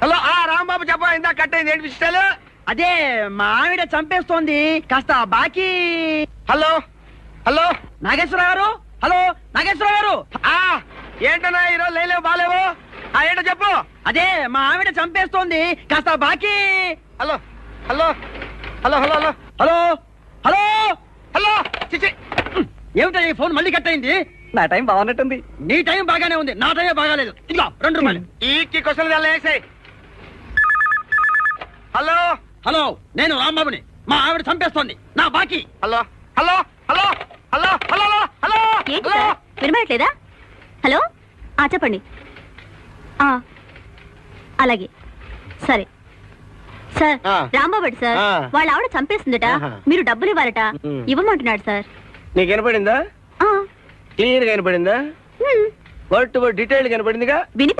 Hello Rambabu చెప్ప ఇందా cut అయింది ఏంటి విషయాలు? అదే మా ఆవిడ చంపేస్తోంది, కాస్త బాకీ. హలో హలో నాగేశ్వరరావు గారు, హలో నాగేశ్వరరావు గారు. ఏంటన్నా ఈరోజు లేలేవు బాలేవు? ఏంటో చెప్పు. అదే మా ఆవిడ చంపేస్తోంది, కాస్త బాకీ. Hello hello hello hello hello hello hello hello చిచి ఏమిటా ఈ ఫోన్ మళ్ళీ కట్ అయింది? నా టైం బాగున్నట్టుంది. నీ టైం బాగానే ఉంది, నా టైం బాగాలేదు. ఇదిగో 2 రూపాయలు. ఈ క్వశ్చన్ వేసాయి. హలో హలో, నేను రాంబాబుని. మా ఆవిడ చంపేస్తోంది, నా బాకీ. Hello hello hello hello hello hello ఏంటి సార్ వినబడట్లేదా? హలో చెప్పండి. అలాగే సరే సార్. రాంబాబు సార్, వాళ్ళ ఆవిడ చంపేస్తుందట, మీరు డబ్బులు ఇవ్వాలట. ఇవ్వమంటున్నాడు సార్. నీకు వినపడిందా? క్లియర్ గా వినపడిందా? వర్డ్ టు వర్డ్ డీటెయిల్ కనపడిందిగా. విని